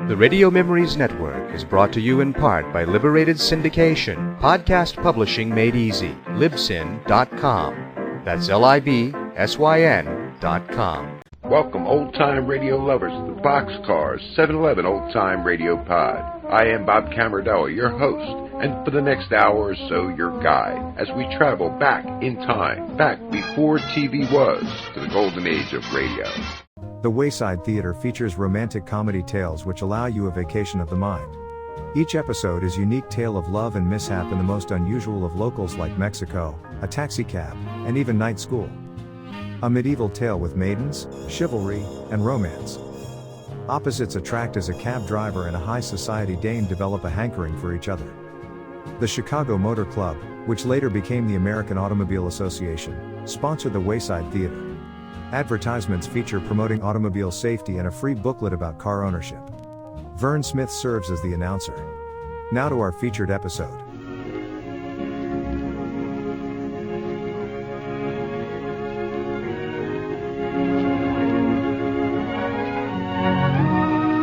The Radio Memories Network is brought to you in part by Liberated Syndication, podcast publishing made easy, libsyn.com. That's libsyn.com. Welcome, old-time radio lovers, to the Boxcars 711 Old-Time Radio Pod. I am Bob Camardella, your host, and for the next hour or so, your guide, as we travel back in time, back before TV was, to the golden age of radio. The Wayside Theater features romantic comedy tales which allow you a vacation of the mind. Each episode is a unique tale of love and mishap in the most unusual of locals like Mexico, a taxicab, and even night school. A medieval tale with maidens, chivalry, and romance. Opposites attract as a cab driver and a high society dame develop a hankering for each other. The Chicago Motor Club, which later became the American Automobile Association, sponsored the Wayside Theater. Advertisements feature promoting automobile safety and a free booklet about car ownership. Vern Smith serves as the announcer. Now to our featured episode.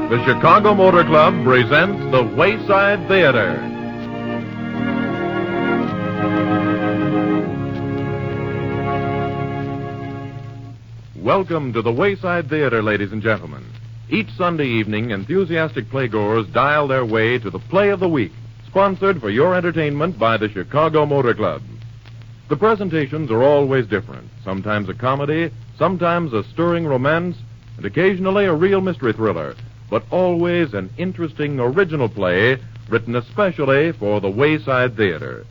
The Chicago Motor Club presents the Wayside Theater. Welcome to the Wayside Theater, ladies and gentlemen. Each Sunday evening, enthusiastic playgoers dial their way to the Play of the Week, sponsored for your entertainment by the Chicago Motor Club. The presentations are always different, sometimes a comedy, sometimes a stirring romance, and occasionally a real mystery thriller, but always an interesting original play written especially for the Wayside Theater.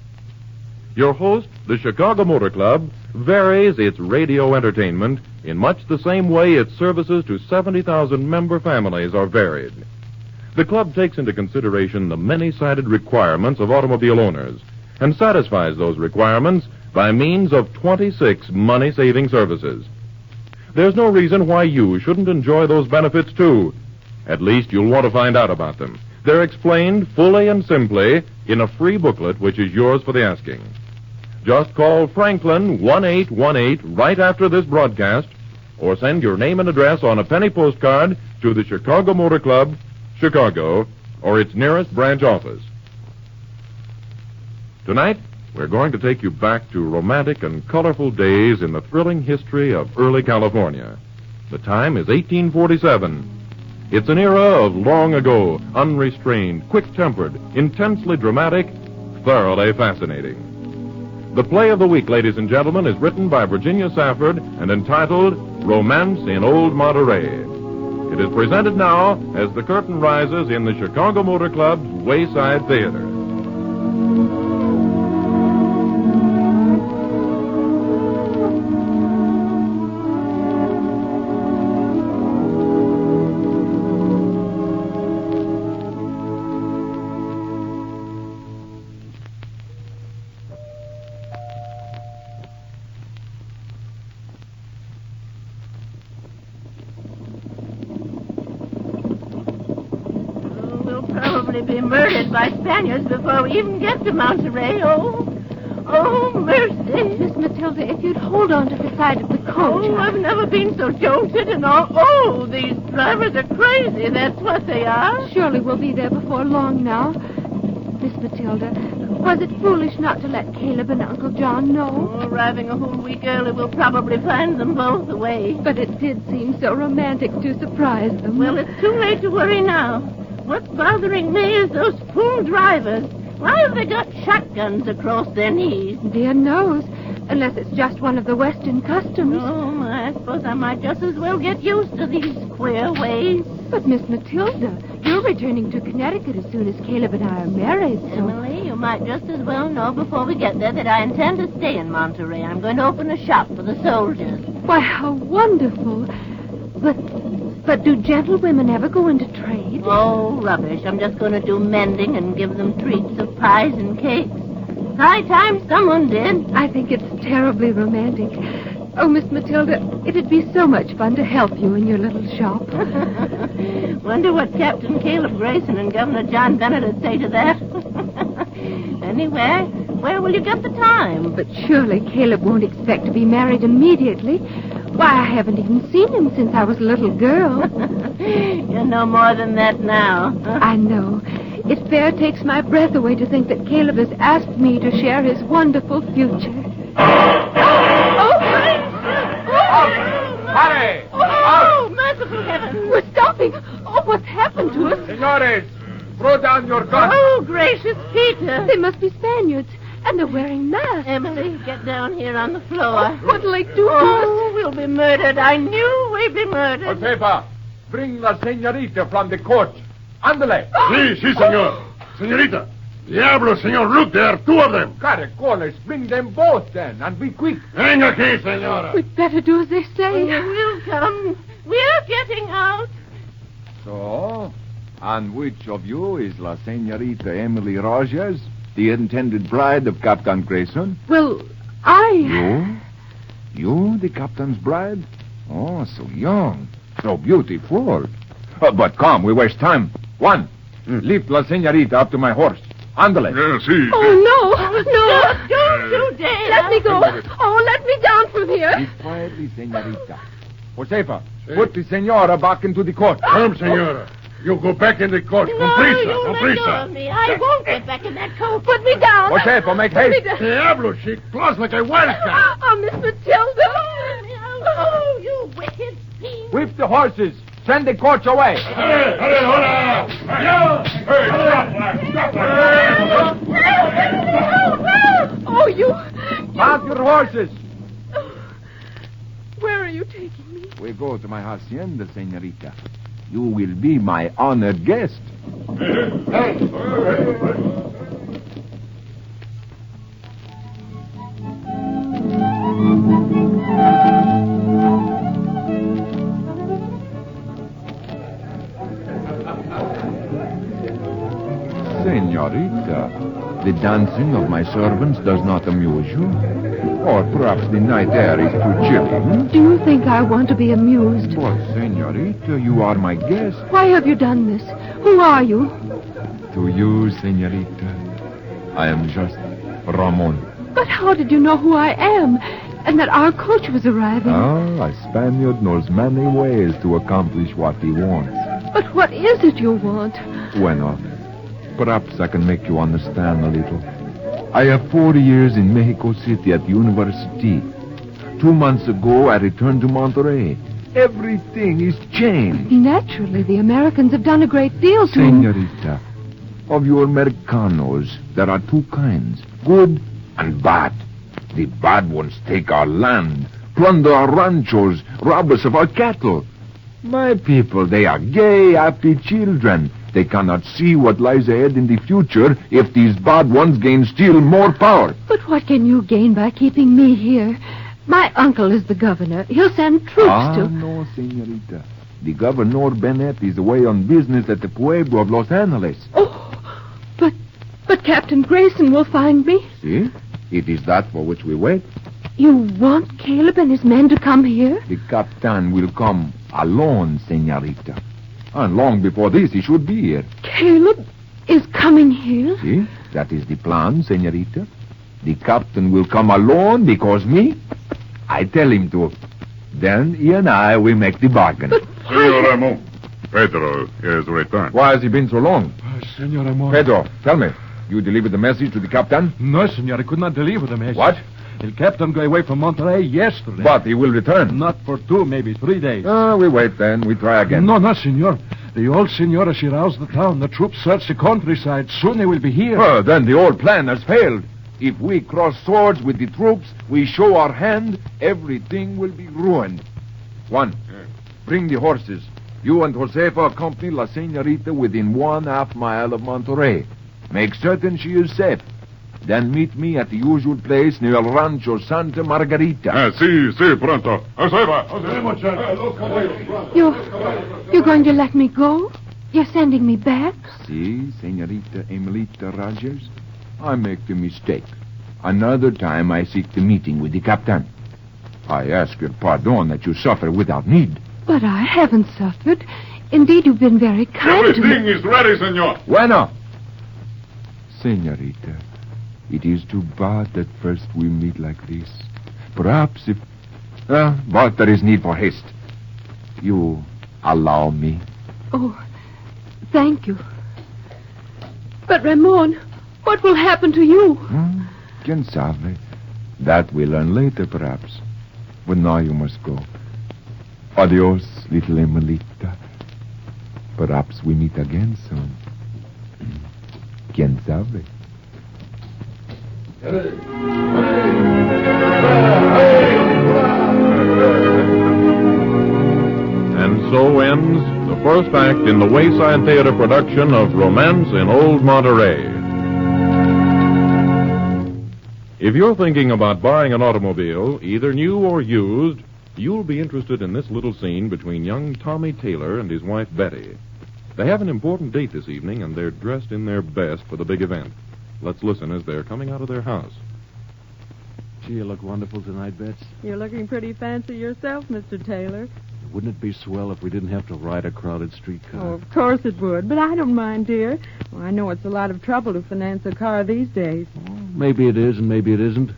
Your host, the Chicago Motor Club, varies its radio entertainment in much the same way its services to 70,000 member families are varied. The club takes into consideration the many-sided requirements of automobile owners and satisfies those requirements by means of 26 money-saving services. There's no reason why you shouldn't enjoy those benefits, too. At least you'll want to find out about them. They're explained fully and simply in a free booklet which is yours for the asking. Just call Franklin 1818 right after this broadcast, or send your name and address on a penny postcard to the Chicago Motor Club, Chicago, or its nearest branch office. Tonight, we're going to take you back to romantic and colorful days in the thrilling history of early California. The time is 1847. It's an era of long ago, unrestrained, quick-tempered, intensely dramatic, thoroughly fascinating. The Play of the Week, ladies and gentlemen, is written by Virginia Safford and entitled Romance in Old Monterey. It is presented now as the curtain rises in the Chicago Motor Club's Wayside Theater. Be murdered by Spaniards before we even get to Monterey. Oh, mercy. Miss Matilda, if you'd hold on to the side of the coach. Oh, I've never been so jolted and all. Oh, these drivers are crazy. That's what they are. Surely we'll be there before long now. Miss Matilda, was it foolish not to let Caleb and Uncle John know? Oh, arriving a whole week early, we'll probably find them both away. But it did seem so romantic to surprise them. Well, it's too late to worry now. What's bothering me is those fool drivers. Why have they got shotguns across their knees? Dear knows, unless it's just one of the Western customs. Oh, I suppose I might just as well get used to these queer ways. But, Miss Matilda, you're returning to Connecticut as soon as Caleb and I are married, so... Emily, you might just as well know before we get there that I intend to stay in Monterey. I'm going to open a shop for the soldiers. Why, how wonderful. But do gentlewomen ever go into trade? Oh, rubbish. I'm just going to do mending and give them treats of pies and cakes. High time someone did. I think it's terribly romantic. Oh, Miss Matilda, it'd be so much fun to help you in your little shop. Wonder what Captain Caleb Grayson and Governor John Bennett would say to that. Anyway, where will you get the time? But surely Caleb won't expect to be married immediately. Why, I haven't even seen him since I was a little girl. You're no more than that now. I know. It fair takes my breath away to think that Caleb has asked me to share his wonderful future. Hurry! Oh, merciful heaven. We're stopping. Oh, what's happened to us? Senores, throw down your guns. Oh, gracious Peter. They must be Spaniards, and they're wearing masks. Emily, get down here on the floor. What'll they do to Oh, us? we'll be murdered. I knew we'd be murdered. Josefa, bring la señorita from the coach. Ándale. Sí, señor. Señorita. Diablo, señor. Look, there are two of them. Caracoles, bring them both then, and be quick. Venga aquí, señora. We'd better do as they say. We'll come. We're getting out. So, and which of you is La Señorita Emily Rogers, the intended bride of Captain Grayson? Well, You, the captain's bride? Oh, so young, so beautiful. But come, we waste time. One, lift La Señorita up to my horse. Ándale. Sí. Oh, no. Don't you dare. Let me go. Oh, let me down from here. Be quietly, Señorita. Josefa, put the señora back into the court. Come, señora. You go back in the court. No, Comprisa, you let go comprisa. of me. I won't get back in that coat. Put me down. Josefa, make Put me haste. down. Diablo, she claws like a wildcat. Oh, Miss Matilda. Oh, you wicked fiend. Whip the horses. Send the coach away. Oh, you. Mount your horses. Where are you taking me? We go to my hacienda, señorita. You will be my honored guest. Señorita, the dancing of my servants does not amuse you? Or perhaps the night air is too chilly, Do you think I want to be amused? But, señorita, you are my guest. Why have you done this? Who are you? To you, señorita, I am just Ramon. But how did you know who I am? And that our coach was arriving? Ah, a Spaniard knows many ways to accomplish what he wants. But what is it you want? Bueno, perhaps I can make you understand a little. I have 4 years in Mexico City at the university. 2 months ago, I returned to Monterey. Everything is changed. Naturally, the Americans have done a great deal to... Señorita, of you Americanos, there are two kinds, good and bad. The bad ones take our land, plunder our ranchos, rob us of our cattle. My people, they are gay, happy children. They cannot see what lies ahead in the future if these bad ones gain still more power. But what can you gain by keeping me here? My uncle is the governor. He'll send troops to... No, señorita. The Governor Bennett is away on business at the Pueblo of Los Angeles. Oh, but Captain Grayson will find me. See? It is that for which we wait. You want Caleb and his men to come here? The Captain will come alone, señorita. And long before this, he should be here. Caleb is coming here? See? That is the plan, señorita. The Captain will come alone because me, I tell him to. Then he and I will make the bargain. But Senor Ramon, Pedro is returned. Why has he been so long? Senor Ramon. Pedro, tell me. You delivered the message to the Captain? No, senor, I could not deliver the message. What? The captain got away from Monterey yesterday. But he will return. Not for 2, maybe 3 days. We wait then. We try again. No, senor. The old senora, she roused the town. The troops search the countryside. Soon they will be here. Then the old plan has failed. If we cross swords with the troops, we show our hand, everything will be ruined. One, bring the horses. You and Josefa accompany La Señorita within 1/2 mile of Monterey. Make certain she is safe. Then meet me at the usual place near El Rancho Santa Margarita. Sí, pronto. You're going to let me go? You're sending me back? See, Señorita Emilita Rogers, I make the mistake. Another time I seek the meeting with the Captain. I ask your pardon that you suffer without need. But I haven't suffered. Indeed, you've been very kind to Everything me. is ready, senor. Bueno. Señorita, it is too bad that first we meet like this. Perhaps if... but there is need for haste. You allow me. Oh, thank you. But, Ramon, what will happen to you? Quien sabe? That we'll learn later, perhaps. But now you must go. Adios, little Emelita. Perhaps we meet again soon. Quien sabe? And so ends the first act in the Wayside Theater production of Romance in Old Monterey. If you're thinking about buying an automobile, either new or used, you'll be interested in this little scene between young Tommy Taylor and his wife Betty. They have an important date this evening, and they're dressed in their best for the big event. Let's listen as they're coming out of their house. Gee, you look wonderful tonight, Bets. You're looking pretty fancy yourself, Mr. Taylor. Wouldn't it be swell if we didn't have to ride a crowded streetcar? Oh, of course it would, but I don't mind, dear. Well, I know it's a lot of trouble to finance a car these days. Well, maybe it is and maybe it isn't.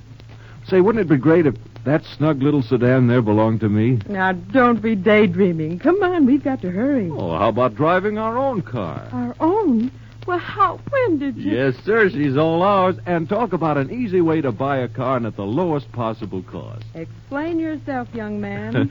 Say, wouldn't it be great if that snug little sedan there belonged to me? Now, don't be daydreaming. Come on, we've got to hurry. Oh, how about driving our own car? Our own? Well, when did you... Yes, sir, she's all ours. And talk about an easy way to buy a car and at the lowest possible cost. Explain yourself, young man.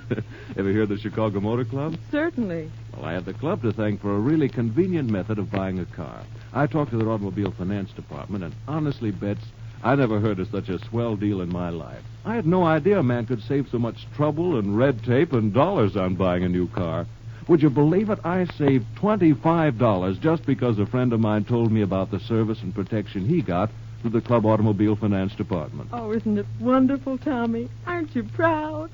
Ever hear of the Chicago Motor Club? Certainly. Well, I have the club to thank for a really convenient method of buying a car. I talked to their automobile finance department, and honestly, Bets, I never heard of such a swell deal in my life. I had no idea a man could save so much trouble and red tape and dollars on buying a new car. Would you believe it? I saved $25 just because a friend of mine told me about the service and protection he got through the club automobile finance department. Oh, isn't it wonderful, Tommy? Aren't you proud?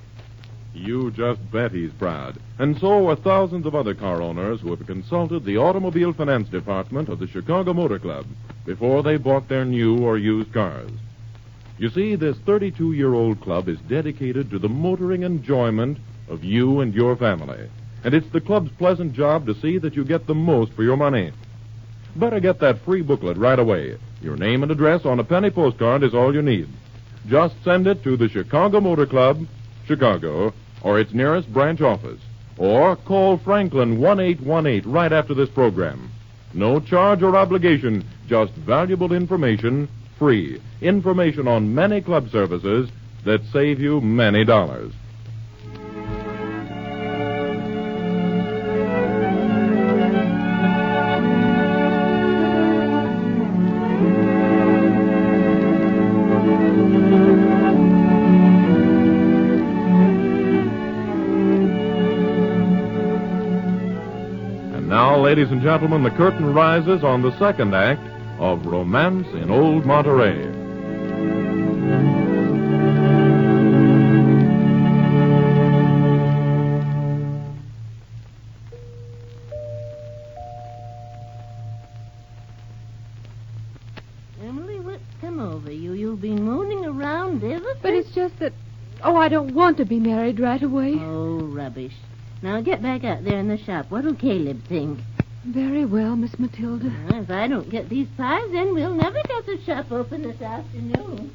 You just bet he's proud. And so are thousands of other car owners who have consulted the automobile finance department of the Chicago Motor Club before they bought their new or used cars. You see, this 32-year-old club is dedicated to the motoring enjoyment of you and your family. And it's the club's pleasant job to see that you get the most for your money. Better get that free booklet right away. Your name and address on a penny postcard is all you need. Just send it to the Chicago Motor Club, Chicago, or its nearest branch office. Or call Franklin 1818 right after this program. No charge or obligation, just valuable information, free. Information on many club services that save you many dollars. Ladies and gentlemen, the curtain rises on the second act of Romance in Old Monterey. Emily, what's come over you? You've been mooning around ever since. But it's just that... Oh, I don't want to be married right away. Oh, rubbish. Now get back out there in the shop. What'll Caleb think? Very well, Miss Matilda. If I don't get these pies, then we'll never get the shop open this afternoon.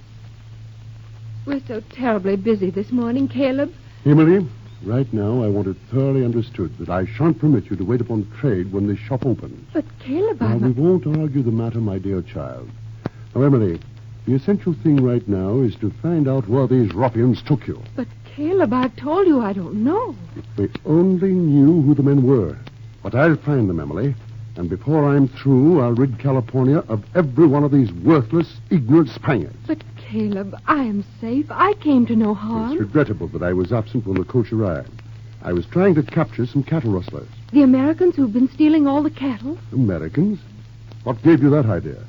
We're so terribly busy this morning, Caleb. Emily, right now I want it thoroughly understood that I shan't permit you to wait upon trade when the shop opens. But, Caleb, Now, we won't argue the matter, my dear child. Now, Emily, the essential thing right now is to find out where these ruffians took you. But, Caleb, I've told you I don't know. If we only knew who the men were. But I'll find them, Emily. And before I'm through, I'll rid California of every one of these worthless, ignorant Spaniards. But, Caleb, I am safe. I came to no It's harm. regrettable that I was absent when the coach arrived. I was trying to capture some cattle rustlers. The Americans who've been stealing all the cattle? Americans? What gave you that idea?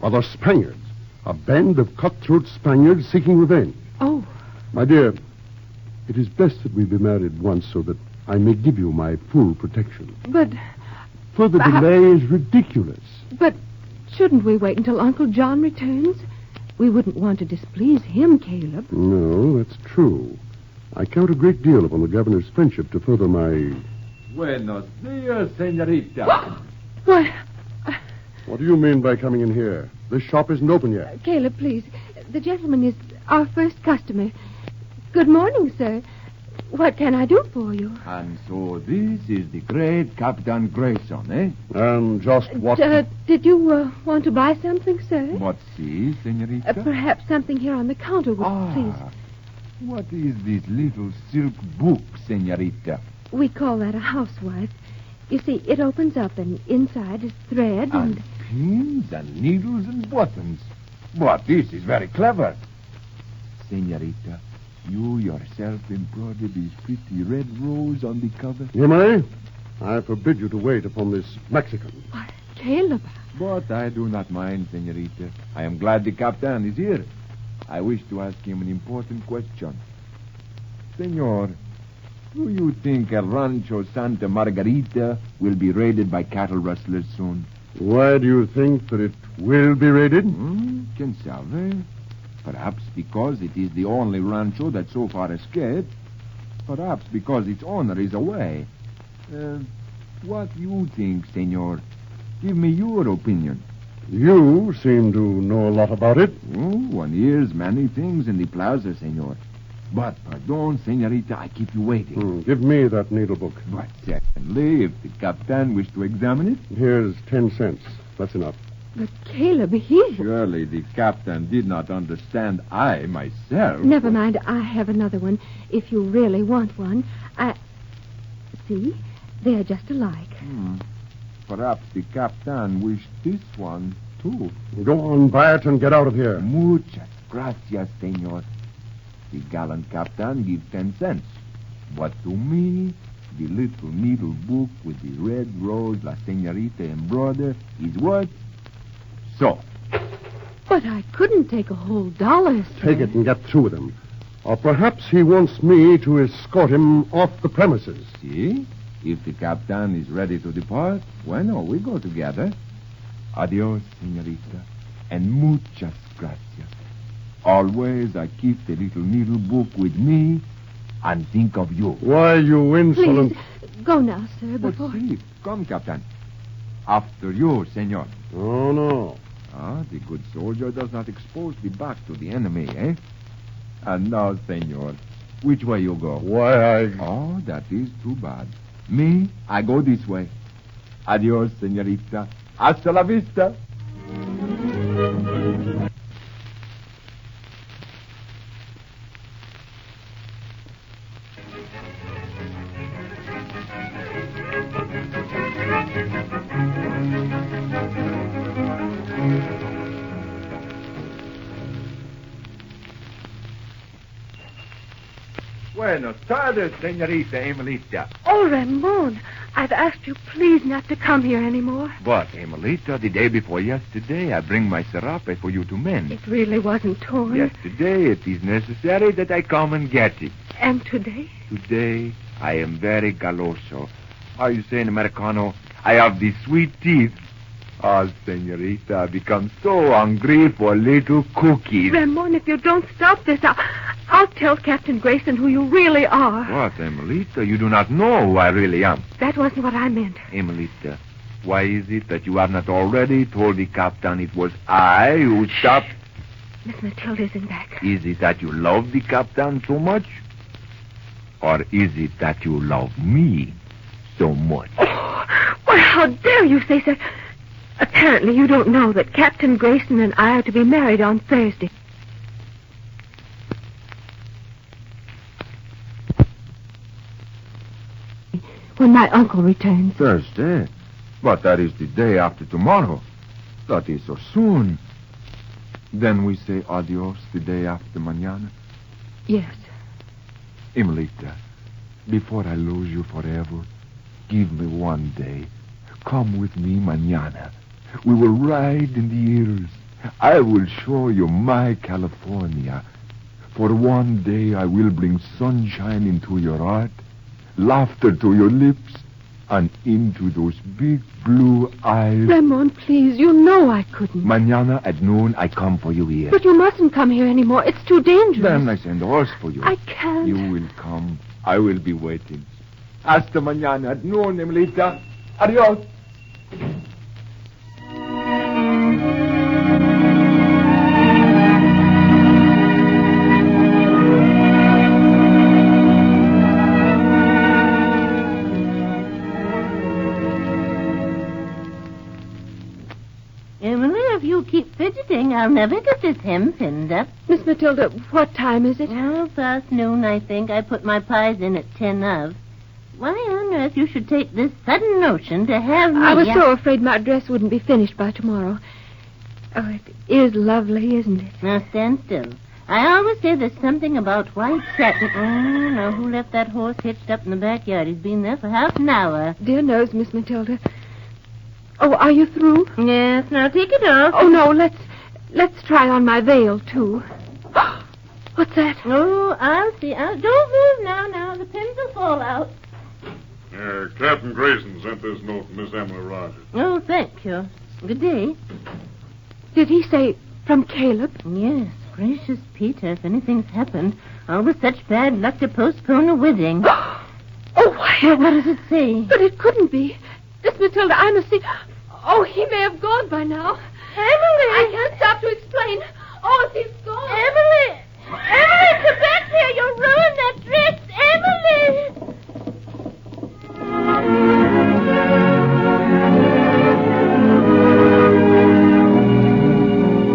Well, they're Spaniards. A band of cutthroat Spaniards seeking revenge. Oh. My dear, it is best that we be married once so that I may give you my full protection. But... Further delay is ridiculous. But shouldn't we wait until Uncle John returns? We wouldn't want to displease him, Caleb. No, that's true. I count a great deal upon the governor's friendship to further my... Buenos dias, señorita. What? What do you mean by coming in here? This shop isn't open yet. Caleb, please. The gentleman is our first customer. Good morning, sir. What can I do for you? And so this is the great Captain Grayson, eh? And just what... Did you want to buy something, sir? What see, senorita? Perhaps something here on the counter would please. What is this little silk book, senorita? We call that a housewife. You see, it opens up and inside is thread and... pins and needles and buttons. But this is very clever. Senorita, you yourself embroidered this pretty red rose on the cover? You may. I forbid you to wait upon this Mexican. Why, Caleb. But I do not mind, senorita. I am glad the captain is here. I wish to ask him an important question. Senor, do you think El Rancho Santa Margarita will be raided by cattle rustlers soon? Why do you think that it will be raided? Quien sabe? Perhaps because it is the only rancho that so far escaped. Perhaps because its owner is away. What do you think, senor? Give me your opinion. You seem to know a lot about it. One hears many things in the plaza, senor. But, pardon, senorita, I keep you waiting. Give me that needle book. But secondly, if the captain wishes to examine it... Here's 10 cents. That's enough. But Caleb, he... Surely the captain did not understand I myself. Never mind, I have another one. If you really want one, See? They're just alike. Perhaps the captain wished this one, too. Go on, buy it and get out of here. Muchas gracias, senor. The gallant captain gives 10 cents. But to me, the little needle book with the red rose La Senorita embroidered is worth so. But I couldn't take a whole $1, sir. Take it and get through with him. Or perhaps he wants me to escort him off the premises. See? If the captain is ready to depart, bueno, we go together. Adios, senorita, and muchas gracias. Always I keep the little needle book with me and think of you. Why, you insolent... Please, go now, sir, before... But see, come, captain. After you, senor. Oh, no. The good soldier does not expose the back to the enemy, eh? And now, senor, which way you go? Why, Oh, that is too bad. Me, I go this way. Adios, senorita. Hasta la vista. Buenos tardes, senorita Emelita. Oh, Ramon, I've asked you please not to come here anymore. But, Emelita, the day before yesterday, I bring my serape for you to mend. It really wasn't torn. Yesterday, it is necessary that I come and get it. And today? Today, I am very galoso. How you say in Americano? I have the sweet teeth. Senorita, I become so hungry for little cookies. Ramon, if you don't stop this, I'll tell Captain Grayson who you really are. What, Emelita? You do not know who I really am. That wasn't what I meant. Emelita, why is it that you have not already told the captain it was I who stopped? Miss Matilda's in back. Is it that you love the captain so much? Or is it that you love me so much? Oh, well, how dare you say so? Apparently you don't know that Captain Grayson and I are to be married on Thursday. When my uncle returns. Thursday? But that is the day after tomorrow. That is so soon. Then we say adios the day after mañana? Yes. Emelita, before I lose you forever, give me one day. Come with me mañana. We will ride in the hills. I will show you my California. For one day I will bring sunshine into your heart, laughter to your lips, and into those big blue eyes. Ramon, please, you know I couldn't. Mañana at noon I come for you here. But you mustn't come here anymore. It's too dangerous. Then I send a horse for you. I can't. You will come. I will be waiting. Hasta mañana at noon, Emelita. Adios. Emily, if you keep fidgeting, I'll never get this hem pinned up. Miss Matilda, what time is it? Oh, past noon, I think. I put my pies in at 10 of. Why on earth you should take this sudden notion to have me... I was so afraid my dress wouldn't be finished by tomorrow. Oh, it is lovely, isn't it? Now, stand still. I always say there's something about white satin... Oh, now, who left that horse hitched up in the backyard? He's been there for half an hour. Dear knows, Miss Matilda. Oh, are you through? Yes, now take it off. Oh, no, let's try on my veil, too. What's that? Oh, I'll see. Don't move now. The pins will fall out. Captain Grayson sent this note from Miss Emily Rogers. Oh, thank you. Good day. Did he say from Caleb? Yes. Gracious, Peter, if anything's happened, always such bad luck to postpone a wedding. Oh, why? Well, what does it say? But it couldn't be. Miss Matilda, I must see... Oh, he may have gone by now. Emily! I can't stop to explain. Oh, if he's gone... Emily! Emily, come back here! You'll ruin that dress! Emily!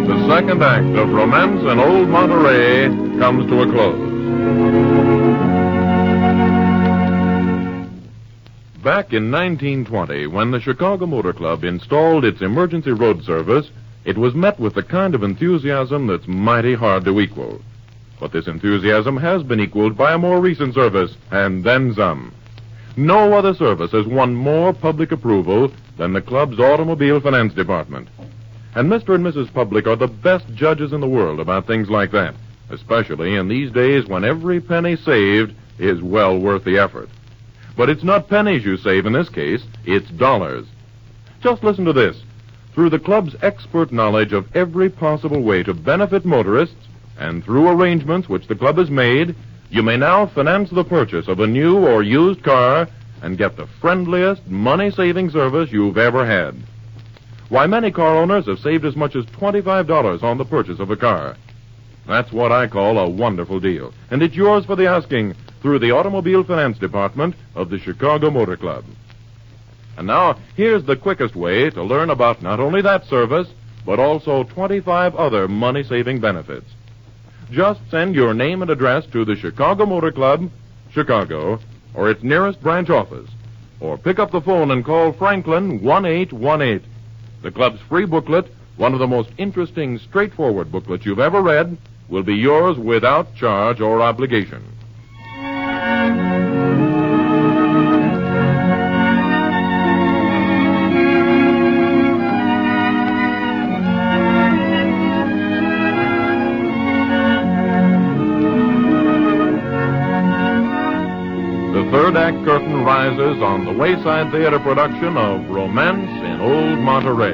The second act of Romance in Old Monterey comes to a close. Back in 1920, when the Chicago Motor Club installed its emergency road service, it was met with the kind of enthusiasm that's mighty hard to equal. But this enthusiasm has been equaled by a more recent service, and then some. No other service has won more public approval than the club's automobile finance department. And Mr. and Mrs. Public are the best judges in the world about things like that, especially in these days when every penny saved is well worth the effort. But it's not pennies you save in this case, it's dollars. Just listen to this. Through the club's expert knowledge of every possible way to benefit motorists, and through arrangements which the club has made, you may now finance the purchase of a new or used car and get the friendliest, money-saving service you've ever had. Why, many car owners have saved as much as $25 on the purchase of a car. That's what I call a wonderful deal. And it's yours for the asking through the Automobile Finance Department of the Chicago Motor Club. And now, here's the quickest way to learn about not only that service, but also 25 other money-saving benefits. Just send your name and address to the Chicago Motor Club, Chicago, or its nearest branch office. Or pick up the phone and call Franklin 1818. The club's free booklet, one of the most interesting, straightforward booklets you've ever read, will be yours without charge or obligation. The third act curtain rises on the Wayside Theater production of Romance in Old Monterey.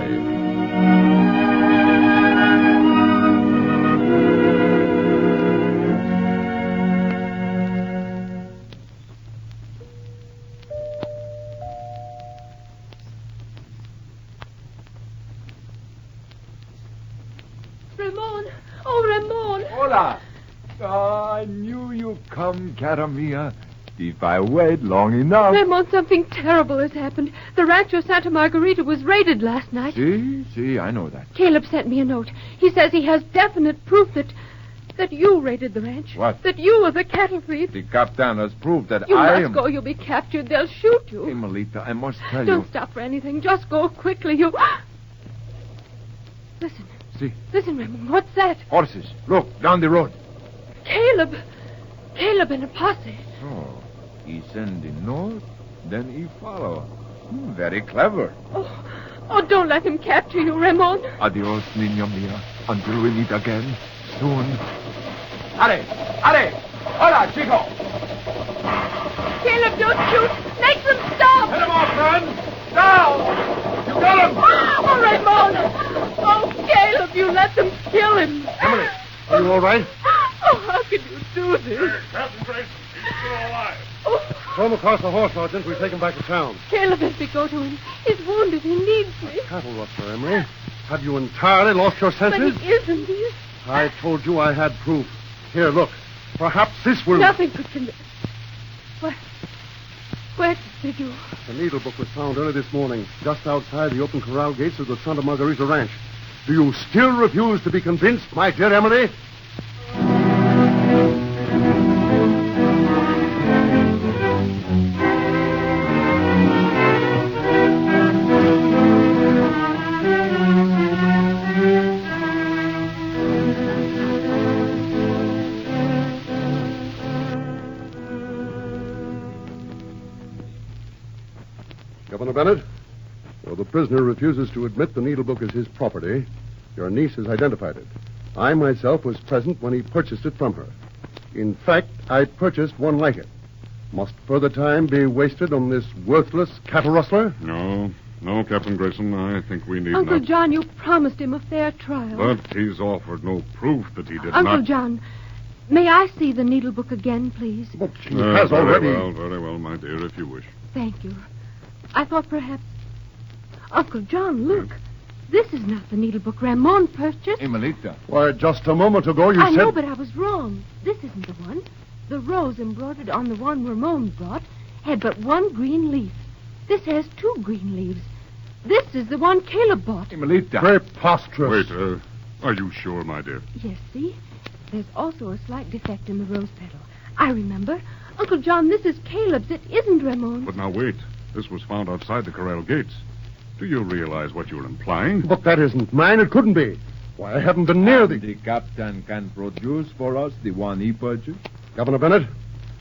Ramon! Oh, Ramon! Hola! I knew you'd come, cara mia. If I wait long enough... Ramon, something terrible has happened. The Rancho Santa Margarita was raided last night. See, I know that. Caleb sent me a note. He says he has definite proof that you raided the ranch. What? That you were the cattle thief. The captain has proved that You I must am... go. You'll be captured. They'll shoot you. Hey, Melita, I must tell you... Don't stop for anything. Just go quickly. You... Listen. See? Listen, Ramon. What's that? Horses. Look, down the road. Caleb and a posse. So, he send the note, then he follow. Very clever. Oh, don't let him capture you, Ramon. Adios, niña mia. Until we meet again, soon. Are! Hola, chico! Caleb, don't shoot. Make them stop. Hit him off, friend! Down! You got him! Oh, Ramon. Oh, Caleb, you let them kill him. Emily, are you all right? Oh, how could you do this? Captain Grayson, he's still alive. Throw him across the horse, Sergeant. We'll take him back to town. Caleb, let me go to him. He's wounded. He needs me. Cattle rustler, Emery. Have you entirely lost your But senses? he isn't. He... I told you I had proof. Here, look. Perhaps this will... Nothing could convince... Where did you? The needle book was found early this morning, just outside the open corral gates of the Santa Margarita Ranch. Do you still refuse to be convinced, my dear Emily? Governor Bennett, though the prisoner refuses to admit the needle book is his property, your niece has identified it. I myself was present when he purchased it from her. In fact, I purchased one like it. Must further time be wasted on this worthless cattle rustler? No, Captain Grayson. I think we need Uncle not. John, you promised him a fair trial. But he's offered no proof that he did Uncle not. John, may I see the needle book again, please? But she has already... Very well, my dear, if you wish. Thank you. I thought perhaps... Uncle John, look. This is not the needle book Ramon purchased. Emelita. Why, just a moment ago you I said... know, but I was wrong. This isn't the one. The rose embroidered on the one Ramon brought had but one green leaf. This has 2 green leaves. This is the one Caleb bought. Emelita. Preposterous. Wait, are you sure, my dear? Yes, see? There's also a slight defect in the rose petal. I remember. Uncle John, this is Caleb's. It isn't Ramon's. But now wait. This was found outside the corral gates. Do you realize what you're implying? But that isn't mine. It couldn't be. Why, I haven't been near the... The captain can produce for us the one he purchased? Governor Bennett,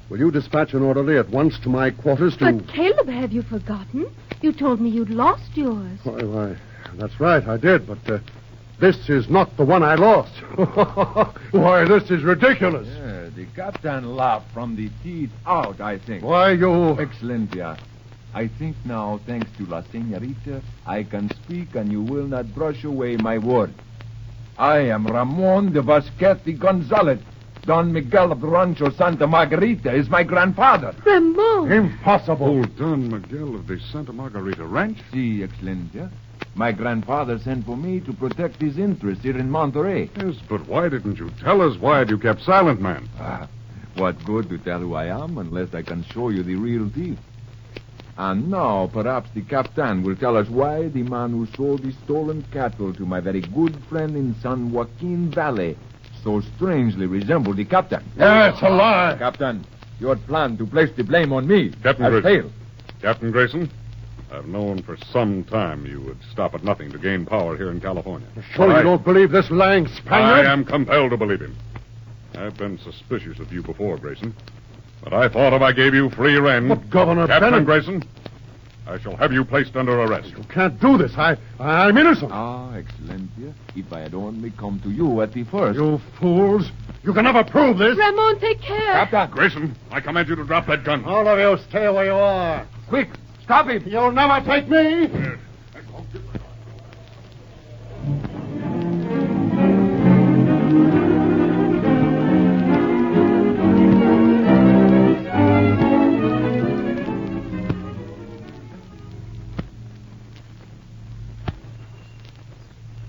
will you dispatch an orderly at once to my quarters to... But Caleb, have you forgotten? You told me you'd lost yours. Why, that's right, I did, but this is not the one I lost. Why, this is ridiculous. Yeah, the captain laughed from the teeth out, I think. Why, you... Excellentia, I think now, thanks to La Senorita, I can speak and you will not brush away my word. I am Ramon de Vasquez Gonzalez. Don Miguel of the Rancho Santa Margarita is my grandfather. Ramon! Impossible. Oh, Don Miguel of the Santa Margarita Ranch? Si, Excellentia. My grandfather sent for me to protect his interests here in Monterey. Yes, but why didn't you tell us? Why had you kept silent, man? What good to tell who I am unless I can show you the real thief? And now, perhaps the captain will tell us why the man who sold the stolen cattle to my very good friend in San Joaquin Valley so strangely resembled the captain. That's a lie. Captain, your plan to place the blame on me Captain has Grayson. failed. Captain Grayson, I've known for some time you would stop at nothing to gain power here in California. Surely you don't believe this lying Spaniard? I am compelled to believe him. I've been suspicious of you before, Grayson. But I thought if I gave you free rein... But, Governor Captain Bennett... Grayson, I shall have you placed under arrest. You can't do this. I'm innocent. Excellentia, if I had only come to you at the first. You fools. You can never prove this. Ramon, take care. Captain Grayson, I command you to drop that gun. All of you stay where you are. Quick, stop him. You'll never take me.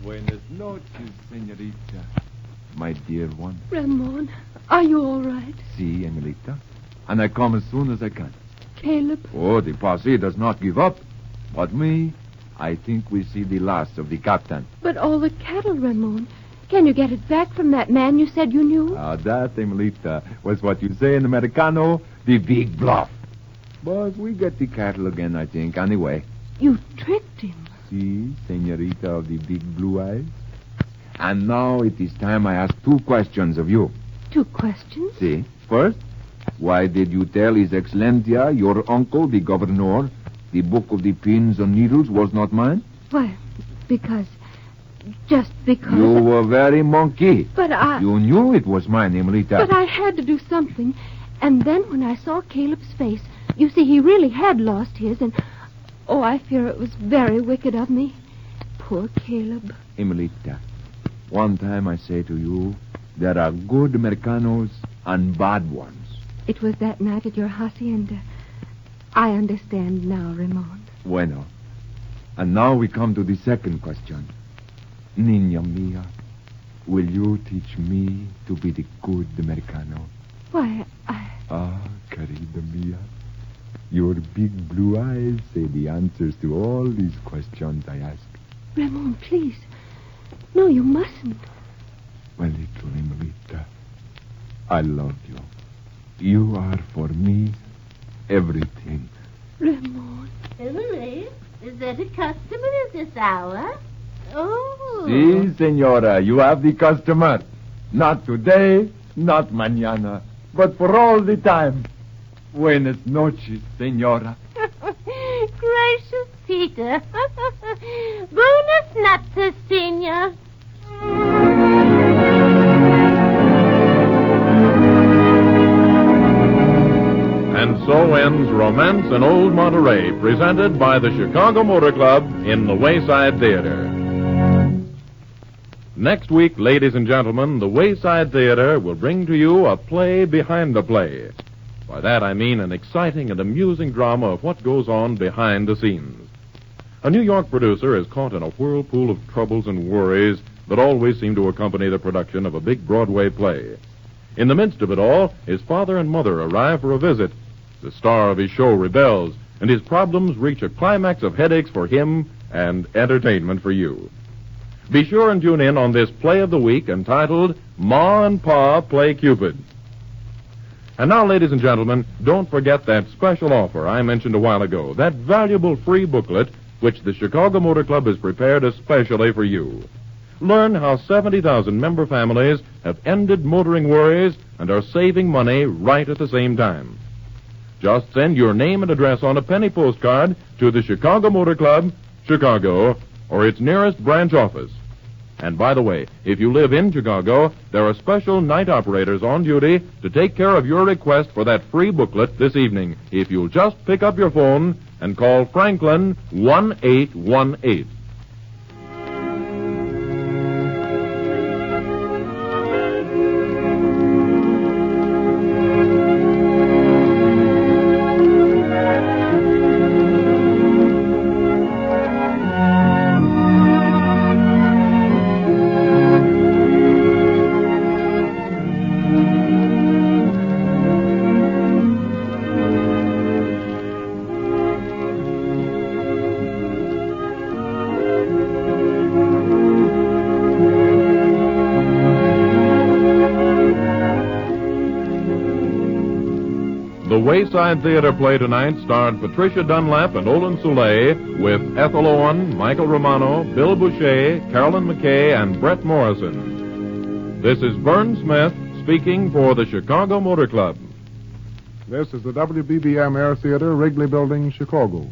Buenas noches, señorita. My dear one. Ramon, are you all right? Si, Emelita. And I come as soon as I can. Caleb? Oh, the posse does not give up. But me, I think we see the last of the captain. But all the cattle, Ramon. Can you get it back from that man you said you knew? That, Emelita, was what you say in Americano, the big bluff. But we get the cattle again, I think, anyway. You tricked him. See, senorita of the big blue eyes? And now it is time I ask 2 questions of you. 2 questions? See, first, why did you tell His Excellentia, your uncle, the governor, the book of the pins and needles was not mine? Why, because... Just because... You were very monkey. But I... You knew it was mine, Emelita. But I had to do something. And then when I saw Caleb's face, you see, he really had lost his, and... Oh, I fear it was very wicked of me. Poor Caleb. Emelita, one time I say to you, there are good Americanos and bad ones. It was that night at your hacienda. I understand now, Ramon. Bueno. And now we come to the second question. Niña mia, will you teach me to be the good Americano? Why, I... Ah, querida mia. Your big blue eyes say the answers to all these questions I ask. Ramon, please. No, you mustn't. My little Emerita, I love you. You are for me everything. Ramon. Emily, is that a customer at this hour? Oh. Si, senora, you have the customer. Not today, not mañana, but for all the time. Buenas noches, senora. Gracious Peter. Buenas noches, senor. And so ends Romance in Old Monterey, presented by the Chicago Motor Club in the Wayside Theater. Next week, ladies and gentlemen, the Wayside Theater will bring to you a play behind the play. By that I mean an exciting and amusing drama of what goes on behind the scenes. A New York producer is caught in a whirlpool of troubles and worries that always seem to accompany the production of a big Broadway play. In the midst of it all, his father and mother arrive for a visit. The star of his show rebels, and his problems reach a climax of headaches for him and entertainment for you. Be sure and tune in on this play of the week entitled Ma and Pa Play Cupid. And now, ladies and gentlemen, don't forget that special offer I mentioned a while ago, that valuable free booklet which the Chicago Motor Club has prepared especially for you. Learn how 70,000 member families have ended motoring worries and are saving money right at the same time. Just send your name and address on a penny postcard to the Chicago Motor Club, Chicago, or its nearest branch office. And by the way, if you live in Chicago, there are special night operators on duty to take care of your request for that free booklet this evening, if you'll just pick up your phone and call Franklin 1818. The Wayside Theater play tonight starred Patricia Dunlap and Olin Soule with Ethel Owen, Michael Romano, Bill Boucher, Carolyn McKay, and Brett Morrison. This is Vern Smith speaking for the Chicago Motor Club. This is the WBBM Air Theater, Wrigley Building, Chicago.